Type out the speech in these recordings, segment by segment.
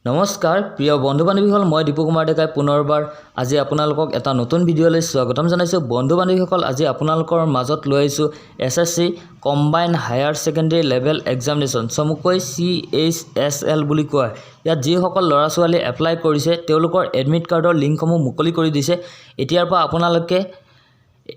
নমস্কাৰ প্ৰিয় বন্ধু বান্ধৱীসকল মই দীপু কুমাৰ ডেকাই পুনৰবাৰ আজি আপোনালোকক এটা নতুন ভিডিঅ'লৈ স্বাগতম জনাইছোঁ। বন্ধু বান্ধৱীসকল আজি আপোনালোকৰ মাজত লৈ আহিছোঁ SSC combine higher secondary level examination চমুকৈ CHSL বুলি কয়। ইয়াত যিসকল ল'ৰা ছোৱালী এপ্লাই কৰিছে তেওঁলোকৰ এডমিট কাৰ্ডৰ লিংকসমূহ মুকলি কৰি দিছে। এতিয়াৰ পৰা আপোনালোকে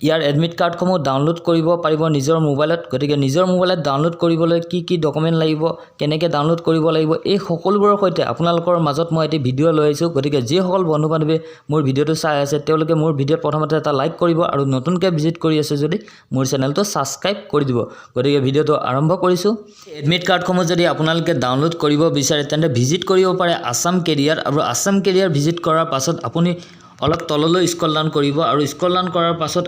ইয়াৰ এডমিট কাৰ্ডসমূহ ডাউনলোড কৰিব পাৰিব নিজৰ মোবাইলত। গতিকে নিজৰ মোবাইলত ডাউনলোড কৰিবলৈ কি ডকুমেণ্ট লাগিব, কেনেকৈ ডাউনলোড কৰিব লাগিব, এই সকলোবোৰৰ সৈতে আপোনালোকৰ মাজত মই এটি ভিডিঅ' লৈ আহিছোঁ। গতিকে যিসকল বন্ধু বান্ধৱীয়ে মোৰ ভিডিঅ'টো চাই আছে তেওঁলোকে মোৰ ভিডিঅ'ত প্ৰথমতে এটা লাইক কৰিব আৰু নতুনকৈ ভিজিট কৰি আছে যদি মোৰ চেনেলটো ছাবস্ক্ৰাইব কৰি দিব। গতিকে ভিডিঅ'টো আৰম্ভ কৰিছোঁ। এডমিট কাৰ্ডসমূহ যদি আপোনালোকে ডাউনলোড কৰিব বিচাৰে তেন্তে ভিজিট কৰিব পাৰে আছাম কেৰিয়াৰ, আৰু আছাম কেৰিয়াৰ ভিজিট কৰাৰ পাছত আপুনি অলপ তললৈ স্ক্ৰল ডাউন কৰিব আৰু স্ক্ৰল ডাউন কৰাৰ পাছত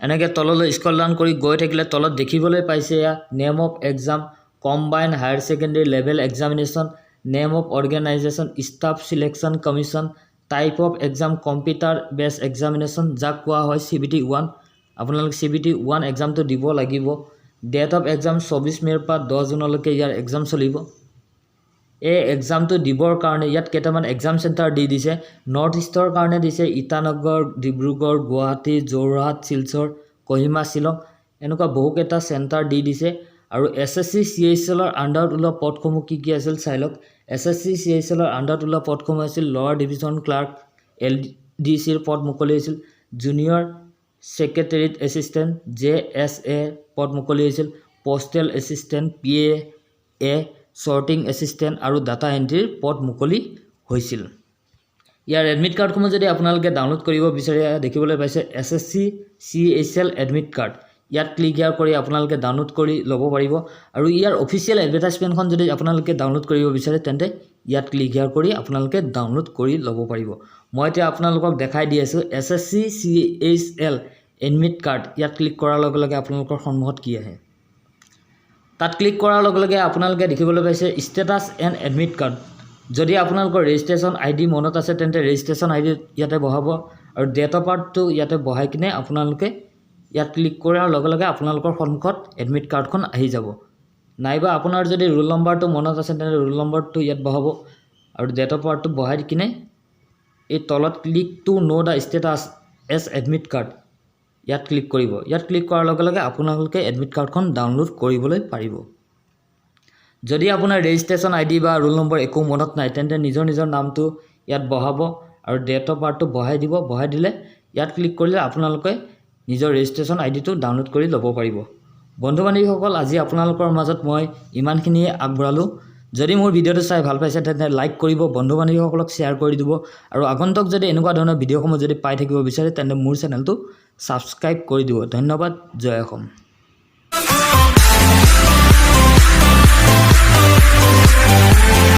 এনেকৈ তললৈ স্ক্ৰল ডাউন কৰি গৈ থাকিলে তলত দেখিবলৈ পাইছে এয়া name of exam combine higher secondary level examination, name of organisation staff selection commission, type of exam computer বেছ এক্সামিনেশ্যন যাক কোৱা হয় CBT 1। আপোনালোকে CBT 1 এক্সামটো দিব লাগিব। ডেট অফ এক্সাম 24 মে'ৰ পৰা 10 জুনলৈকে ইয়াৰ এক্সাম চলিব। এই এক্সামটো দিবৰ কাৰণে ইয়াত কেইটামান এক্সাম চেণ্টাৰ দি দিছে। নৰ্থ ইষ্টৰ কাৰণে দিছে ইটানগৰ, ডিব্ৰুগড়, গুৱাহাটী, যোৰহাট, শিলচৰ, কহিমা, শ্বিলং, এনেকুৱা বহুকেইটা চেণ্টাৰ দি দিছে। আৰু SSC CHSLৰ আণ্ডাৰত ওলোৱা পদসমূহ কি আছিল চাই লওক। SSC CHSLৰ আণ্ডাৰত ওলোৱা পদসমূহ আছিল লোৱাৰ ডিভিজন ক্লাৰ্ক LDCৰ পদ মুকলি হৈছিল, জুনিয়ৰ ছেক্ৰেটেৰিয়েট এছিষ্টেণ্ট JSA পদ মুকলি হৈছিল, postal assistant PA, sorting assistant আৰু ডাটা এণ্ট্ৰিৰ পদ মুকলি হৈছিল। ইয়াৰ এডমিট কাৰ্ডসমূহ যদি আপোনালোকে ডাউনলোড কৰিব বিচাৰে দেখিবলৈ পাইছে SSC CHSL এডমিট কাৰ্ড। ইয়াত ক্লিক হিয়াৰ কৰি আপোনালোকে ডাউনলোড কৰি ল'ব পাৰিব। আৰু ইয়াৰ অফিচিয়েল এডভাৰটাইজমেণ্টখন যদি আপোনালোকে ডাউনলোড কৰিব বিচাৰে তেন্তে ইয়াত ক্লিক হিয়াৰ কৰি আপোনালোকে ডাউনলোড কৰি ল'ব পাৰিব। মই এতিয়া আপোনালোকক দেখাই দি আছোঁ SSC CHSL এডমিট কাৰ্ড। ইয়াত ক্লিক কৰাৰ লগে লগে আপোনালোকৰ সন্মুখত কি আহে। তাত ক্লিক কৰাৰ লগে লগে আপোনালোকে দেখিবলৈ পাইছে ষ্টেটাছ এণ্ড এডমিট কাৰ্ড। যদি আপোনালোকৰ ৰেজিষ্ট্ৰেশ্যন ID মনত আছে তেন্তে ৰেজিষ্ট্ৰেশ্যন ID ইয়াতে বহাব আৰু ডেট অফ বাৰ্থটো ইয়াতে বহাই কিনে আপোনালোকে ইয়াত ক্লিক কৰাৰ লগে লগে আপোনালোকৰ সন্মুখত এডমিট কাৰ্ডখন আহি যাব। নাইবা আপোনাৰ যদি ৰোল নম্বৰটো মনত আছে তেন্তে ৰোল নম্বৰটো ইয়াত বহাব আৰু ডেট অফ বাৰ্থটো বহাই কিনে এই তলত click to know' the status as admit card ইয়াত ক্লিক কৰিব। ইয়াত ক্লিক কৰাৰ লগে লগে আপোনালোকে এডমিট কাৰ্ডখন ডাউনলোড কৰিবলৈ পাৰিব। যদি আপোনাৰ ৰেজিষ্ট্ৰেশ্যন ID বা ৰোল নম্বৰ একো মনত নাই তেন্তে নিজৰ নামটো ইয়াত বহাব আৰু ডেট অফ বাৰ্থটো বহাই দিব। বহাই দিলে ইয়াত ক্লিক কৰিলে আপোনালোকে নিজৰ ৰেজিষ্ট্ৰেশ্যন IDটো ডাউনলোড কৰি ল'ব পাৰিব। বন্ধু বান্ধৱীসকল আজি আপোনালোকৰ মাজত মই ইমানখিনিয়ে আগবঢ়ালোঁ। যদি মোৰ ভিডিঅ'টো চাই ভাল পাইছে তেন্তে লাইক কৰিব, বন্ধু বান্ধৱীসকলক শ্বেয়াৰ কৰি দিব আৰু আগন্তুক যদি এনেকুৱা ধৰণৰ ভিডিঅ'সমূহ যদি পাই থাকিব বিচাৰে তেন্তে মোৰ চেনেলটো ছাবস্ক্ৰাইব কৰি দিব। ধন্যবাদ। জয় অসম।